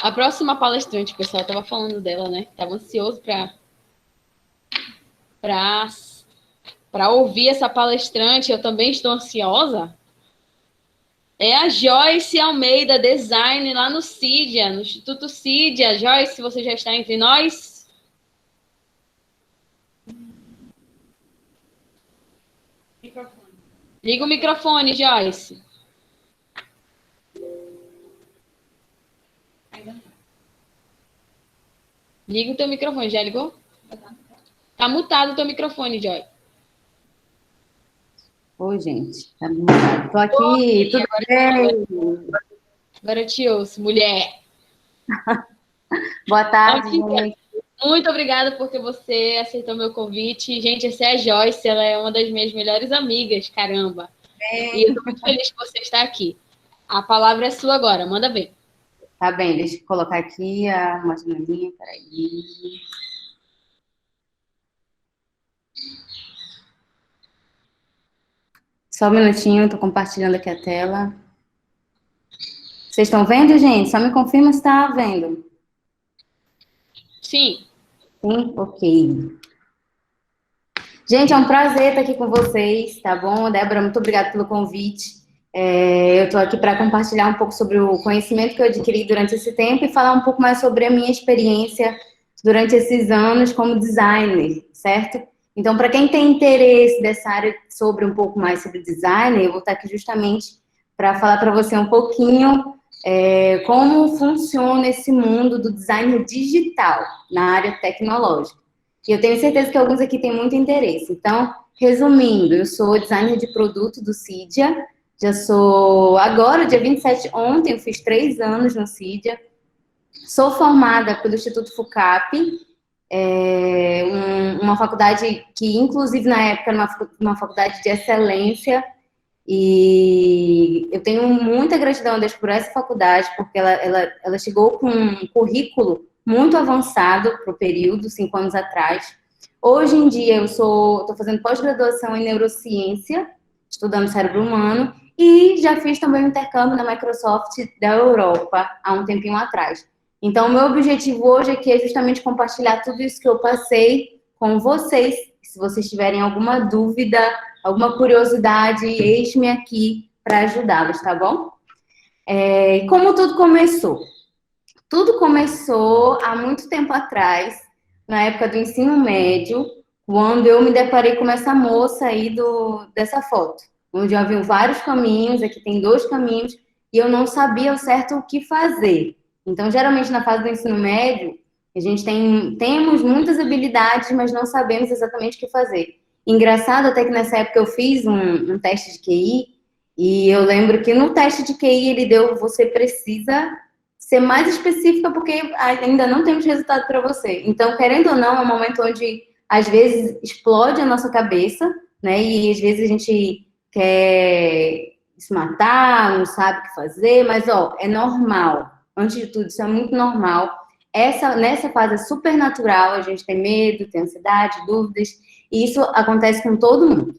A próxima palestrante, o pessoal estava falando dela, né? Estava ansioso para ouvir essa palestrante. Eu também estou ansiosa. É a Joyce Almeida, design, lá no CIDIA, no Instituto CIDIA. Joyce, você já está entre nós? Liga o microfone, Joyce. Liga o teu microfone. Já ligou? Tá mutado o teu microfone, Joyce. Oi, gente. Tá mutado. Tô aqui, tudo bem? Agora eu te ouço, mulher. Boa tarde, gente. Muito obrigada porque você aceitou meu convite. Gente, essa é a Joyce, ela é uma das minhas melhores amigas, caramba. E eu tô muito feliz que você está aqui. A palavra é sua agora, manda ver. Tá bem, deixa eu colocar aqui uma janelinha, peraí. Só um minutinho, tô compartilhando aqui a tela. Vocês estão vendo, gente? Só me confirma se tá vendo. Sim. Sim? Ok. Gente, é um prazer estar aqui com vocês, tá bom? Débora, muito obrigada pelo convite. Eu estou aqui para compartilhar um pouco sobre o conhecimento que eu adquiri durante esse tempo e falar um pouco mais sobre a minha experiência durante esses anos como designer, certo? Então, para quem tem interesse dessa área sobre um pouco mais sobre design, eu vou estar aqui justamente para falar para você um pouquinho como funciona esse mundo do design digital na área tecnológica. E eu tenho certeza que alguns aqui têm muito interesse. Então, resumindo, eu sou designer de produto do CIDIA, já sou agora, dia 27, ontem eu fiz 3 anos no CIDIA, sou formada pelo Instituto FUCAP, uma faculdade que, inclusive, na época, era uma faculdade de excelência, e eu tenho muita gratidão a Deus por essa faculdade, porque ela chegou com um currículo muito avançado para o período, 5 anos atrás. Hoje em dia, eu estou fazendo pós-graduação em neurociência, estudando cérebro humano, e já fiz também um intercâmbio na Microsoft da Europa, há um tempinho atrás. Então, o meu objetivo hoje aqui é justamente compartilhar tudo isso que eu passei com vocês. Se vocês tiverem alguma dúvida, alguma curiosidade, eis-me aqui para ajudá-los, tá bom? Como tudo começou? Tudo começou há muito tempo atrás, na época do ensino médio, quando eu me deparei com essa moça aí dessa foto, onde havia vários caminhos, aqui tem 2 caminhos, e eu não sabia ao certo o que fazer. Então, geralmente, na fase do ensino médio, a gente temos muitas habilidades, mas não sabemos exatamente o que fazer. Engraçado até que nessa época eu fiz um teste de QI, e eu lembro que no teste de QI ele deu, você precisa ser mais específica porque ainda não temos resultado para você. Então, querendo ou não, é um momento onde às vezes explode a nossa cabeça, né? E às vezes a gente quer se matar, não sabe o que fazer, mas ó, é normal. Antes de tudo, isso é muito normal. Nessa fase é super natural, a gente tem medo, tem ansiedade, dúvidas, e isso acontece com todo mundo.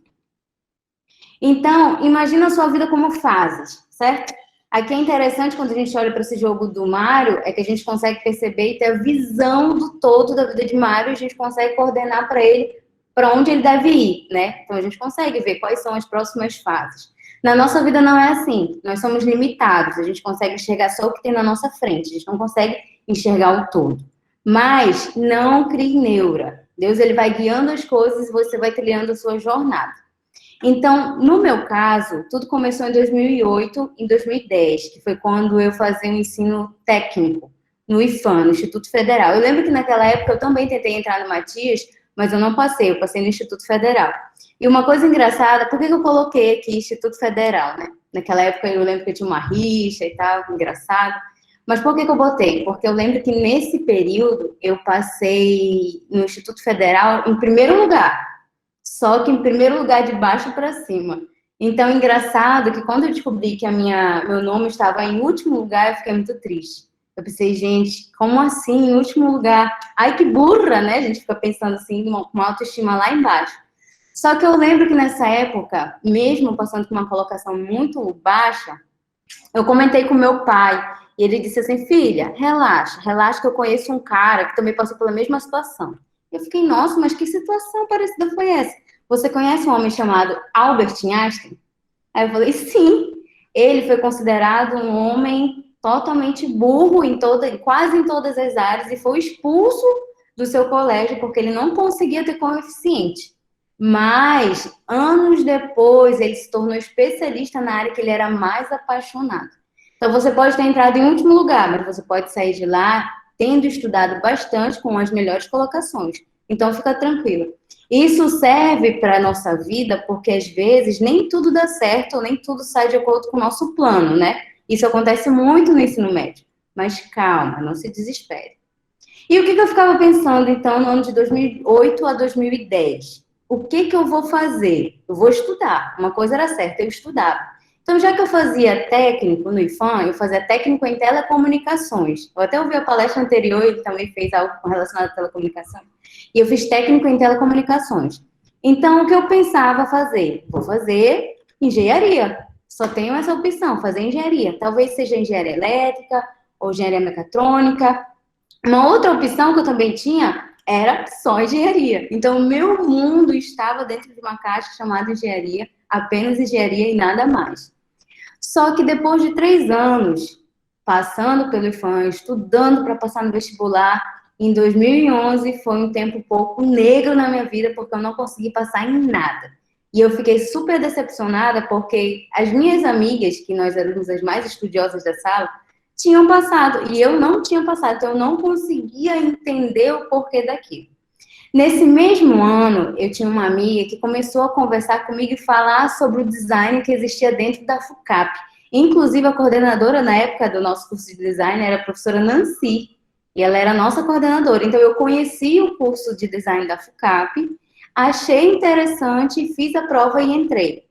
Então, imagina a sua vida como fases, certo? Aqui é interessante quando a gente olha para esse jogo do Mario, é que a gente consegue perceber e ter a visão do todo da vida de Mario, e a gente consegue coordenar para ele para onde ele deve ir, né? Então a gente consegue ver quais são as próximas fases. Na nossa vida não é assim, nós somos limitados, a gente consegue enxergar só o que tem na nossa frente, a gente não consegue enxergar o todo. Mas não crie neura. Deus ele vai guiando as coisas e você vai trilhando a sua jornada. Então, no meu caso, tudo começou em 2008, em 2010, que foi quando eu fazia um ensino técnico no IFAM, no Instituto Federal. Eu lembro que naquela época eu também tentei entrar no Matias, mas eu não passei, eu passei no Instituto Federal. E uma coisa engraçada, por que eu coloquei aqui Instituto Federal, né? Naquela época eu lembro que eu tinha uma rixa e tal, engraçado. Mas por que eu botei? Porque eu lembro que nesse período eu passei no Instituto Federal em primeiro lugar. Só que em primeiro lugar, de baixo para cima. Então, engraçado que quando eu descobri que meu nome estava em último lugar, eu fiquei muito triste. Eu pensei, gente, como assim, em último lugar? Ai, que burra, né? A gente fica pensando assim, com uma autoestima lá embaixo. Só que eu lembro que nessa época, mesmo passando por uma colocação muito baixa, eu comentei com meu pai. E ele disse assim, filha, relaxa, relaxa que eu conheço um cara que também passou pela mesma situação. Eu fiquei, nossa, mas que situação parecida foi essa? Você conhece um homem chamado Albert Einstein? Aí eu falei, sim. Ele foi considerado um homem totalmente burro quase em todas as áreas e foi expulso do seu colégio porque ele não conseguia ter coeficiente. Mas, anos depois, ele se tornou especialista na área que ele era mais apaixonado. Então, você pode ter entrado em último lugar, mas você pode sair de lá tendo estudado bastante com as melhores colocações. Então, fica tranquilo. Isso serve para a nossa vida porque, às vezes, nem tudo dá certo, ou nem tudo sai de acordo com o nosso plano, né? Isso acontece muito no ensino médio. Mas calma, não se desespere. E o que eu ficava pensando, então, no ano de 2008 a 2010? O que eu vou fazer? Eu vou estudar. Uma coisa era certa, eu estudava. Então, já que eu fazia técnico no IFAM, eu fazia técnico em telecomunicações. Eu até ouvi a palestra anterior, ele também fez algo relacionado à telecomunicação. E eu fiz técnico em telecomunicações. Então, o que eu pensava fazer? Vou fazer engenharia. Só tenho essa opção, fazer engenharia. Talvez seja engenharia elétrica ou engenharia mecatrônica. Uma outra opção que eu também tinha era só engenharia. Então, o meu mundo estava dentro de uma caixa chamada engenharia, apenas engenharia e nada mais. Só que depois de 3 anos, passando pelo IFAM, estudando para passar no vestibular, em 2011 foi um tempo um pouco negro na minha vida, porque eu não consegui passar em nada. E eu fiquei super decepcionada, porque as minhas amigas, que nós éramos as mais estudiosas da sala, tinham passado, e eu não tinha passado, então eu não conseguia entender o porquê daquilo. Nesse mesmo ano, eu tinha uma amiga que começou a conversar comigo e falar sobre o design que existia dentro da FUCAP. Inclusive, a coordenadora, na época do nosso curso de design, era a professora Nancy, e ela era a nossa coordenadora. Então, eu conheci o curso de design da FUCAP, achei interessante, fiz a prova e entrei.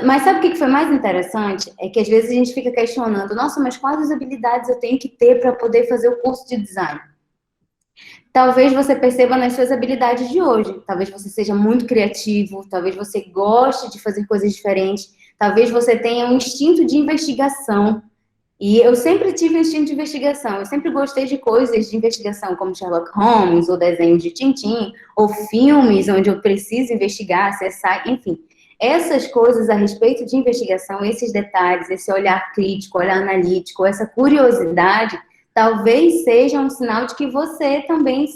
Mas sabe o que foi mais interessante? É que às vezes a gente fica questionando, nossa, mas quais habilidades eu tenho que ter para poder fazer o curso de design? Talvez você perceba nas suas habilidades de hoje. Talvez você seja muito criativo, talvez você goste de fazer coisas diferentes, talvez você tenha um instinto de investigação. E eu sempre tive um instinto de investigação. Eu sempre gostei de coisas de investigação, como Sherlock Holmes, ou desenhos de Tintin, ou filmes onde eu preciso investigar, acessar, enfim. Essas coisas a respeito de investigação, esses detalhes, esse olhar crítico, olhar analítico, essa curiosidade, talvez seja um sinal de que você também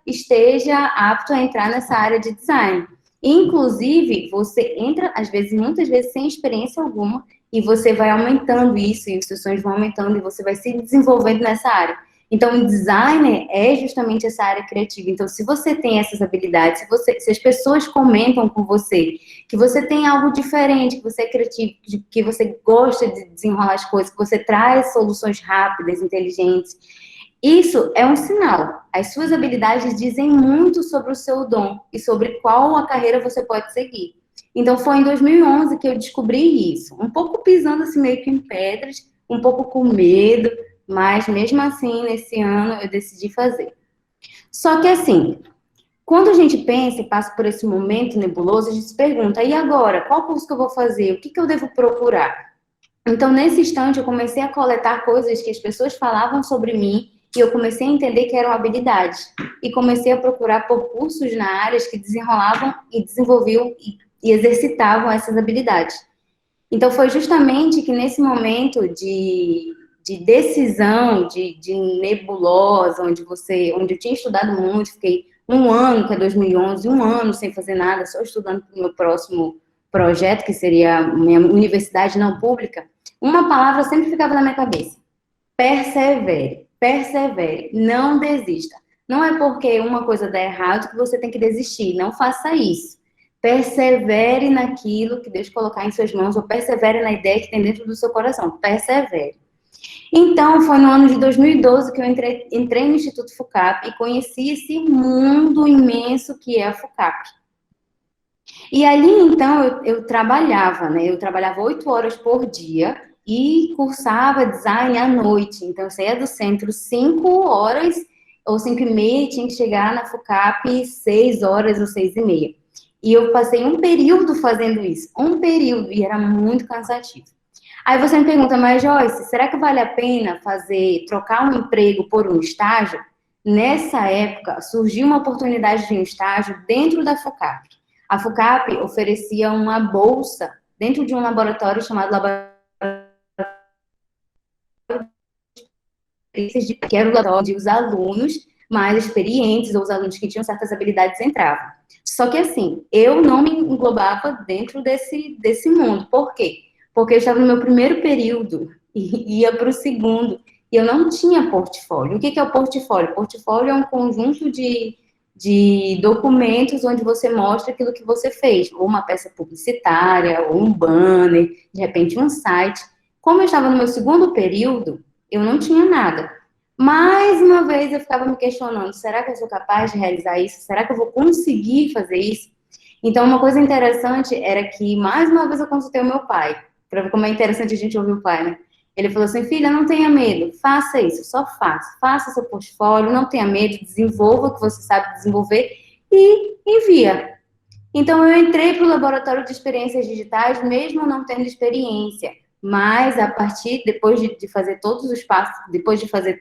esteja apto a entrar nessa área de design. Inclusive, você entra, às vezes, muitas vezes, sem experiência alguma, e você vai aumentando isso, e os seus sonhos vão aumentando, e você vai se desenvolvendo nessa área. Então, o designer é justamente essa área criativa. Então, se você tem essas habilidades, se as pessoas comentam com você que você tem algo diferente, que você é criativo, que você gosta de desenrolar as coisas, que você traz soluções rápidas, inteligentes, isso é um sinal. As suas habilidades dizem muito sobre o seu dom e sobre qual a carreira você pode seguir. Então, foi em 2011 que eu descobri isso. Um pouco pisando assim meio que em pedras, um pouco com medo, mas mesmo assim, nesse ano, eu decidi fazer. Só que assim, quando a gente pensa e passa por esse momento nebuloso, a gente se pergunta, e agora? Qual curso que eu vou fazer? O que eu devo procurar? Então, nesse instante, eu comecei a coletar coisas que as pessoas falavam sobre mim e eu comecei a entender que eram habilidades. E comecei a procurar por cursos na área que desenrolavam e desenvolviam e exercitavam essas habilidades. Então, foi justamente que nesse momento de decisão, de nebulosa, onde eu tinha estudado muito, fiquei um ano, que é 2011, um ano sem fazer nada, só estudando para o meu próximo projeto, que seria a minha universidade não pública, uma palavra sempre ficava na minha cabeça: persevere, persevere, não desista. Não é porque uma coisa dá errado que você tem que desistir, não faça isso. Persevere naquilo que Deus colocar em suas mãos, ou persevere na ideia que tem dentro do seu coração, persevere. Então, foi no ano de 2012 que eu entrei no Instituto FUCAP e conheci esse mundo imenso que é a FUCAP. E ali, então, eu trabalhava, né? Eu trabalhava 8 horas por dia e cursava design à noite. Então, eu saía do centro 5 horas ou 5h30 e tinha que chegar na FUCAP 6 horas ou 6h30. E eu passei um período fazendo isso, um período, e era muito cansativo. Aí você me pergunta, mas Joyce, será que vale a pena trocar um emprego por um estágio? Nessa época, surgiu uma oportunidade de um estágio dentro da FUCAP. A FUCAP oferecia uma bolsa dentro de um laboratório chamado Laboratório que era o laboratório onde os alunos mais experientes ou os alunos que tinham certas habilidades entravam. Só que assim, eu não me englobava dentro desse mundo. Por quê? Porque eu estava no meu primeiro período e ia para o segundo e eu não tinha portfólio. O que é o portfólio? Portfólio é um conjunto de documentos onde você mostra aquilo que você fez, ou uma peça publicitária, ou um banner, de repente um site. Como eu estava no meu segundo período, eu não tinha nada. Mais uma vez eu ficava me questionando, será que eu sou capaz de realizar isso? Será que eu vou conseguir fazer isso? Então, uma coisa interessante era que, mais uma vez, eu consultei o meu pai, para ver como é interessante a gente ouvir o pai, né? Ele falou assim, filha, não tenha medo, faça isso, só faça. Faça seu portfólio, não tenha medo, desenvolva o que você sabe desenvolver e envia. Então, eu entrei para o laboratório de experiências digitais, mesmo não tendo experiência. Mas, depois de fazer todos os passos, depois de fazer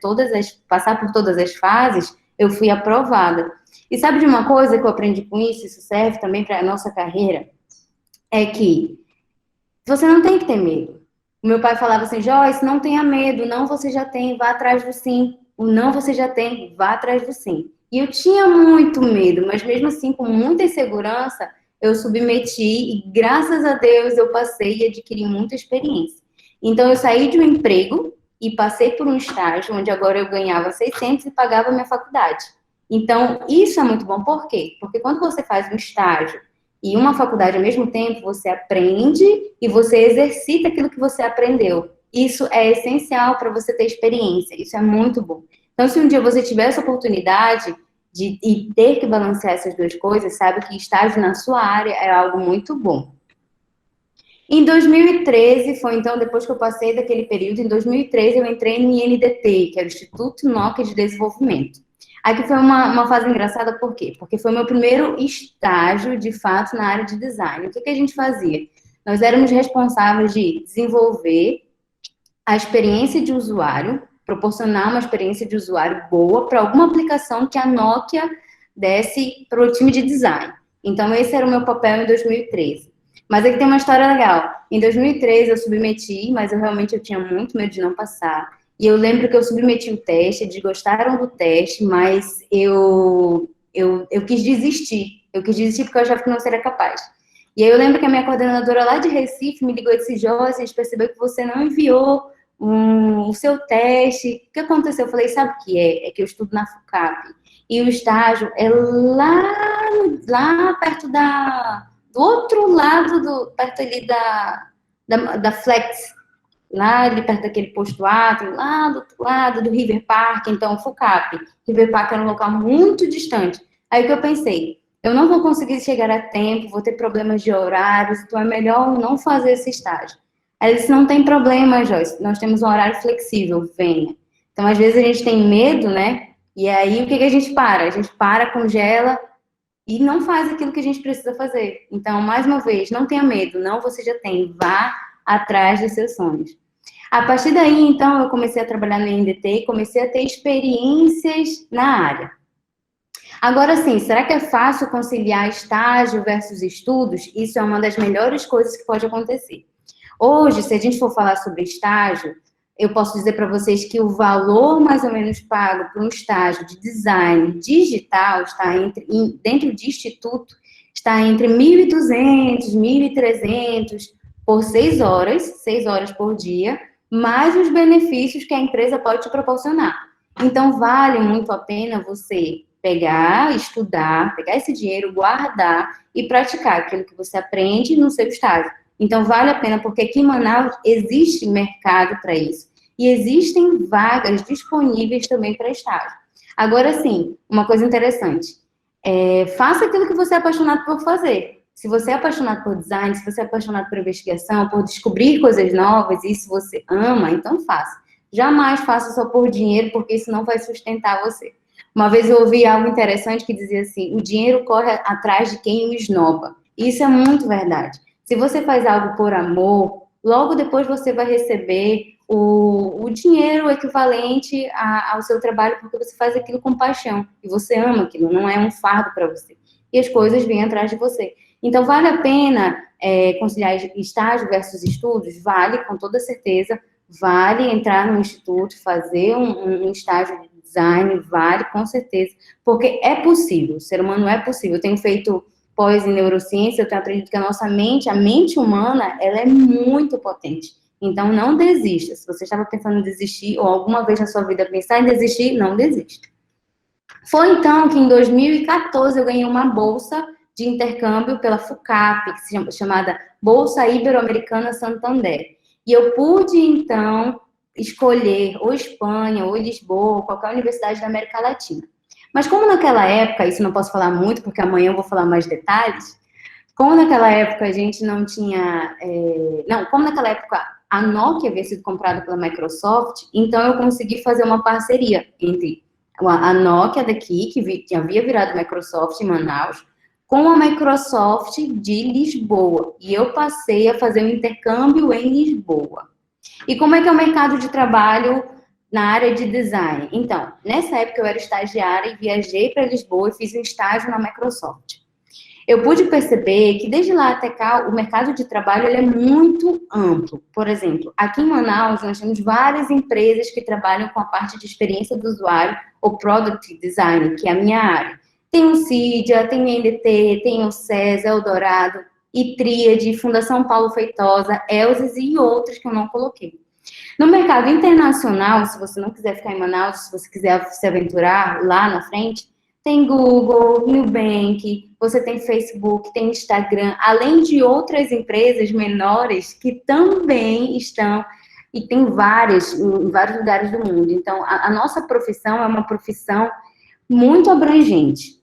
passar por todas as fases, eu fui aprovada. E sabe de uma coisa que eu aprendi com isso, isso serve também para a nossa carreira? É que você não tem que ter medo. O meu pai falava assim, Joyce, não tenha medo, não você já tem, vá atrás do sim. O não você já tem, vá atrás do sim. E eu tinha muito medo, mas mesmo assim, com muita insegurança, eu submeti e graças a Deus eu passei e adquiri muita experiência. Então eu saí de um emprego e passei por um estágio onde agora eu ganhava 600 e pagava minha faculdade. Então isso é muito bom, por quê? Porque quando você faz um estágio e uma faculdade ao mesmo tempo, você aprende e você exercita aquilo que você aprendeu. Isso é essencial para você ter experiência, isso é muito bom. Então, se um dia você tiver essa oportunidade de ter que balancear essas duas coisas, sabe que estágio na sua área é algo muito bom. Em 2013, foi então, depois que eu passei daquele período, em 2013 eu entrei no INDT, que era o Instituto Nokia de Desenvolvimento. Aqui foi uma fase engraçada, por quê? Porque foi meu primeiro estágio, de fato, na área de design. O que a gente fazia? Nós éramos responsáveis de desenvolver a experiência de usuário, proporcionar uma experiência de usuário boa para alguma aplicação que a Nokia desse para o time de design. Então, esse era o meu papel em 2013. Mas aqui tem uma história legal. Em 2013 eu submeti, mas eu tinha muito medo de não passar. E eu lembro que eu submeti o teste, eles gostaram do teste, mas eu quis desistir. Eu quis desistir porque eu achava que não seria capaz. E aí eu lembro que a minha coordenadora lá de Recife me ligou e disse, Joyce, a gente percebeu que você não enviou o seu teste. O que aconteceu? Eu falei, sabe o que é? É que eu estudo na FUCAP. E o estágio é lá perto do outro lado, perto ali da Flex, lá ali perto daquele posto Atlas, lá do outro lado do River Park, então FUCAP. River Park era um local muito distante. Aí o que eu pensei? Eu não vou conseguir chegar a tempo, vou ter problemas de horários, então é melhor não fazer esse estágio. Aí ele disse, não tem problema, Joyce, nós temos um horário flexível, venha. Então, às vezes a gente tem medo, né? E aí, o que a gente para? A gente para, congela e não faz aquilo que a gente precisa fazer. Então, mais uma vez, não tenha medo, não você já tem, vá atrás dos seus sonhos. A partir daí, então, eu comecei a trabalhar no INDT e comecei a ter experiências na área. Agora sim, será que é fácil conciliar estágio versus estudos? Isso é uma das melhores coisas que pode acontecer. Hoje, se a gente for falar sobre estágio, eu posso dizer para vocês que o valor mais ou menos pago por um estágio de design digital está dentro de instituto, está entre 1.200, 1.300 por 6 horas por dia, mais os benefícios que a empresa pode te proporcionar. Então, vale muito a pena você pegar, estudar, pegar esse dinheiro, guardar e praticar aquilo que você aprende no seu estágio. Então, vale a pena, porque aqui em Manaus existe mercado para isso. E existem vagas disponíveis também para estágio. Agora, sim, uma coisa interessante. Faça aquilo que você é apaixonado por fazer. Se você é apaixonado por design, se você é apaixonado por investigação, por descobrir coisas novas, e se você ama, então faça. Jamais faça só por dinheiro, porque isso não vai sustentar você. Uma vez eu ouvi algo interessante que dizia assim, o dinheiro corre atrás de quem o esnoba. Isso é muito verdade. Se você faz algo por amor, logo depois você vai receber o dinheiro equivalente ao seu trabalho, porque você faz aquilo com paixão, e você ama aquilo, não é um fardo para você. E as coisas vêm atrás de você. Então, vale a pena conciliar estágio versus estudos? Vale, com toda certeza. Vale entrar no instituto, fazer um estágio de design, vale, com certeza. Porque é possível, o ser humano é possível. Eu tenho feito pós em neurociência, eu tenho aprendido que a mente humana, ela é muito potente. Então, não desista. Se você estava pensando em desistir, ou alguma vez na sua vida pensar em desistir, não desista. Foi então que em 2014 eu ganhei uma bolsa de intercâmbio pela FUCAP, que se chama, chamada Bolsa Ibero-Americana Santander. E eu pude, então, escolher ou Espanha, ou Lisboa, ou qualquer universidade da América Latina. Mas como naquela época, isso não posso falar muito, porque amanhã eu vou falar mais detalhes, como naquela época a gente não tinha... como naquela época a Nokia havia sido comprada pela Microsoft, então eu consegui fazer uma parceria entre a Nokia daqui, que havia virado Microsoft em Manaus, com a Microsoft de Lisboa. E eu passei a fazer um intercâmbio em Lisboa. E como é que é o mercado de trabalho na área de design? Então, nessa época eu era estagiária e viajei para Lisboa e fiz um estágio na Microsoft. Eu pude perceber que desde lá até cá o mercado de trabalho ele é muito amplo. Por exemplo, aqui em Manaus nós temos várias empresas que trabalham com a parte de experiência do usuário ou Product Design, que é a minha área. Tem o CIDIA, tem o NDT, tem o SES, Eldorado, Tríade, Fundação Paulo Feitosa, Elzes e outros que eu não coloquei. No mercado internacional, se você não quiser ficar em Manaus, se você quiser se aventurar lá na frente, tem Google, Nubank, você tem Facebook, tem Instagram, além de outras empresas menores que também estão, e tem várias, em vários lugares do mundo. Então, a nossa profissão é uma profissão muito abrangente.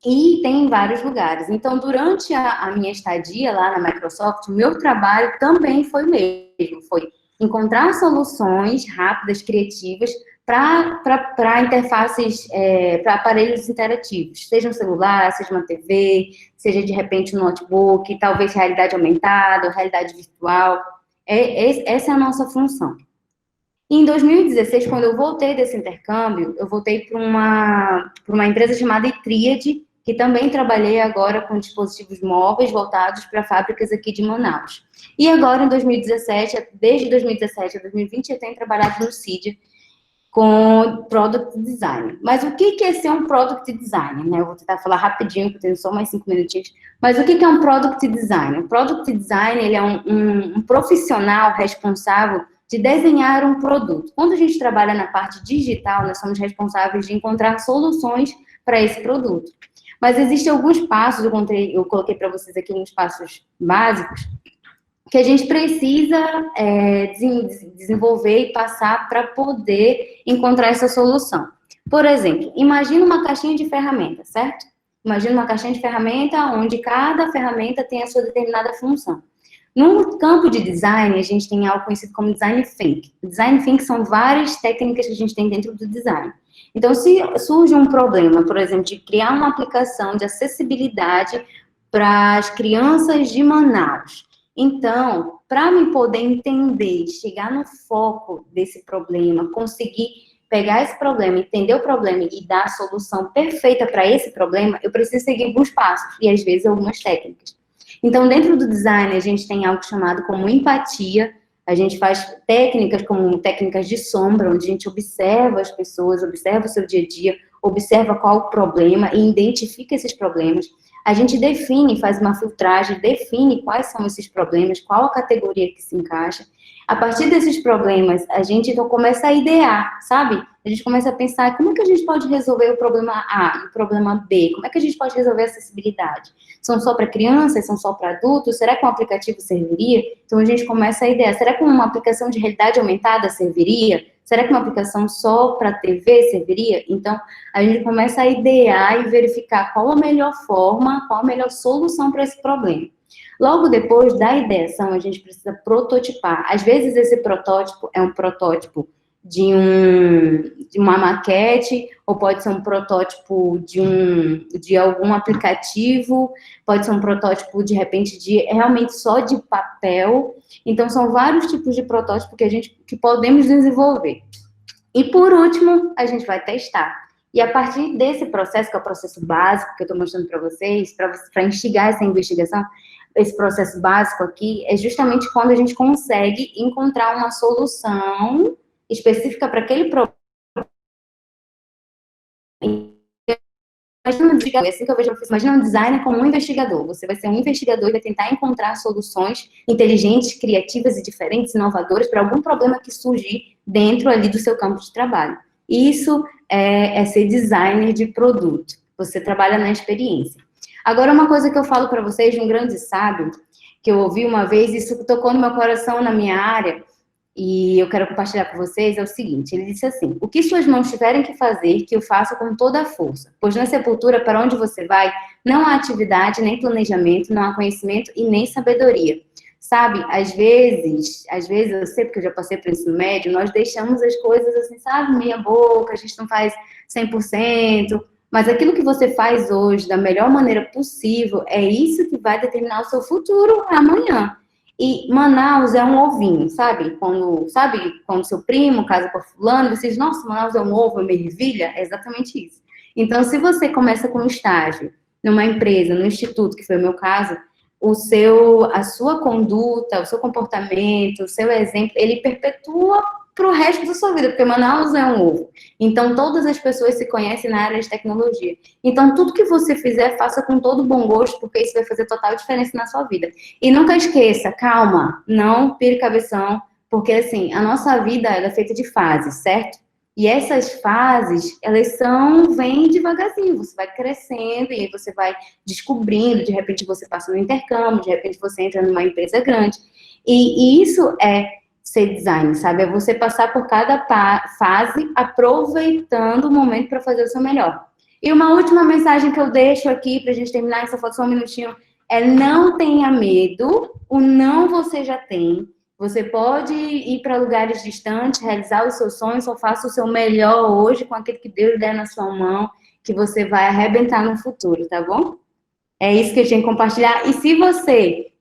E tem em vários lugares. Então, durante a minha estadia lá na Microsoft, o meu trabalho também foi o mesmo. Foi encontrar soluções rápidas, criativas, para interfaces, para aparelhos interativos. Seja um celular, seja uma TV, seja de repente um notebook, talvez realidade aumentada, realidade virtual. Essa é a nossa função. Em 2016, quando eu voltei desse intercâmbio, eu voltei para uma empresa chamada Tríade, que também trabalhei agora com dispositivos móveis voltados para fábricas aqui de Manaus. E agora, em 2017, desde 2017 a 2020, eu tenho trabalhado no CIDIA com Product Design. Mas o que é ser um Product Design? Né? Eu vou tentar falar rapidinho, porque eu tenho só mais 5 minutinhos. Mas o que é um Product Design? O Product Design ele é um profissional responsável de desenhar um produto. Quando a gente trabalha na parte digital, nós somos responsáveis de encontrar soluções para esse produto. Mas existem alguns passos, eu coloquei para vocês aqui uns passos básicos, que a gente precisa desenvolver e passar para poder encontrar essa solução. Por exemplo, imagina uma caixinha de ferramenta, certo? Imagina uma caixinha de ferramenta onde cada ferramenta tem a sua determinada função. No campo de design, a gente tem algo conhecido como Design Thinking. Design Thinking são várias técnicas que a gente tem dentro do design. Então, se surge um problema, por exemplo, de criar uma aplicação de acessibilidade para as crianças de Manaus, então, para me poder entender, chegar no foco desse problema, conseguir pegar esse problema, entender o problema e dar a solução perfeita para esse problema, eu preciso seguir alguns passos e, às vezes, algumas técnicas. Então, dentro do design, a gente tem algo chamado como empatia. A gente faz técnicas como técnicas de sombra, onde a gente observa as pessoas, observa o seu dia a dia, observa qual o problema e identifica esses problemas. A gente define, faz uma filtragem, define quais são esses problemas, qual a categoria que se encaixa. A partir desses problemas, a gente então começa a idear, sabe? A gente começa a pensar como é que a gente pode resolver o problema A e o problema B, como é que a gente pode resolver a acessibilidade? São só para crianças, são só para adultos? Será que um aplicativo serviria? Então a gente começa a idear, será que uma aplicação de realidade aumentada serviria? Será que uma aplicação só para TV serviria? Então a gente começa a idear e verificar qual a melhor forma, qual a melhor solução para esse problema. Logo depois da ideação, a gente precisa prototipar. Às vezes, esse protótipo é um protótipo de uma maquete, ou pode ser um protótipo de algum aplicativo, pode ser um protótipo, de repente, de realmente só de papel. Então, são vários tipos de protótipo que podemos desenvolver. E, por último, a gente vai testar. E a partir desse processo, que é o processo básico que eu estou mostrando para vocês, para instigar essa investigação, esse processo básico aqui é justamente quando a gente consegue encontrar uma solução específica para aquele problema. Imagina é assim que eu vejo, imagina um designer como um investigador. Você vai ser um investigador e vai tentar encontrar soluções inteligentes, criativas e diferentes, inovadoras para algum problema que surgir dentro ali do seu campo de trabalho. Isso é ser designer de produto. Você trabalha na experiência. Agora, uma coisa que eu falo para vocês de um grande sábio, que eu ouvi uma vez, isso tocou no meu coração, na minha área, e eu quero compartilhar com vocês, é o seguinte, ele disse assim: o que suas mãos tiverem que fazer, que eu faça com toda a força, pois na sepultura, para onde você vai, não há atividade, nem planejamento, não há conhecimento e nem sabedoria. Sabe, às vezes eu sei, porque eu já passei por ensino médio, nós deixamos as coisas assim, sabe, meia boca, a gente não faz 100%, mas aquilo que você faz hoje da melhor maneira possível, é isso que vai determinar o seu futuro amanhã. E Manaus é um ovinho, sabe? Quando seu primo casa com a fulano, você diz, nossa, Manaus é um ovo, é uma ervilha? É exatamente isso. Então, se você começa com um estágio numa empresa, no instituto, que foi o meu caso, a sua conduta, o seu comportamento, o seu exemplo, ele perpetua para o resto da sua vida, porque Manaus é um ovo. Então, todas as pessoas se conhecem na área de tecnologia. Então, tudo que você fizer, faça com todo bom gosto, porque isso vai fazer total diferença na sua vida. E nunca esqueça, calma, não pire cabeção, porque, assim, a nossa vida ela é feita de fases, certo? E essas fases, vêm devagarzinho, você vai crescendo e aí você vai descobrindo, de repente você passa no intercâmbio, de repente você entra numa empresa grande. E isso é ser design, sabe? É você passar por cada fase, aproveitando o momento para fazer o seu melhor. E uma última mensagem que eu deixo aqui, para a gente terminar essa foto só um minutinho, é não tenha medo, o não você já tem. Você pode ir para lugares distantes, realizar os seus sonhos, só faça o seu melhor hoje com aquilo que Deus der na sua mão, que você vai arrebentar no futuro, tá bom? É isso que eu tinha que compartilhar. E se você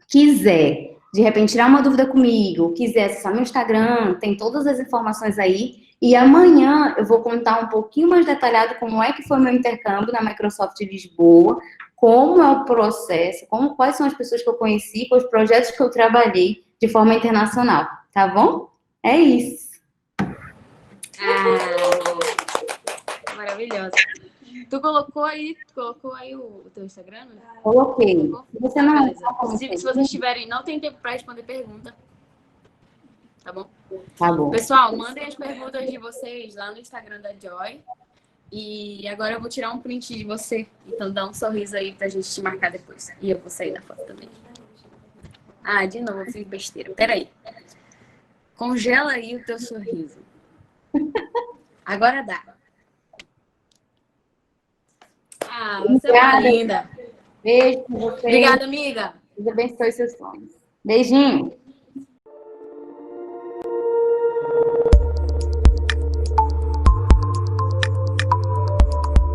quiser, de repente, tirar uma dúvida comigo, quiser acessar meu Instagram, tem todas as informações aí. E amanhã eu vou contar um pouquinho mais detalhado como é que foi meu intercâmbio na Microsoft Lisboa, como é o processo, quais são as pessoas que eu conheci, quais projetos que eu trabalhei de forma internacional, tá bom? É isso. Maravilhosa. Tu colocou aí o teu Instagram? Né? Coloquei. Você não... Se vocês tiverem, não tem tempo para responder pergunta. Tá bom? Tá bom. Pessoal, mandem as perguntas de vocês lá no Instagram da Joy. E agora eu vou tirar um print de você. Então dá um sorriso aí pra gente te marcar depois. E eu vou sair da foto também. De novo, eu fiz besteira. Peraí. Congela aí o teu sorriso. Agora dá. Você é uma linda. Beijo pra você. Obrigada, amiga. Deus abençoe seus sonhos. Beijinho.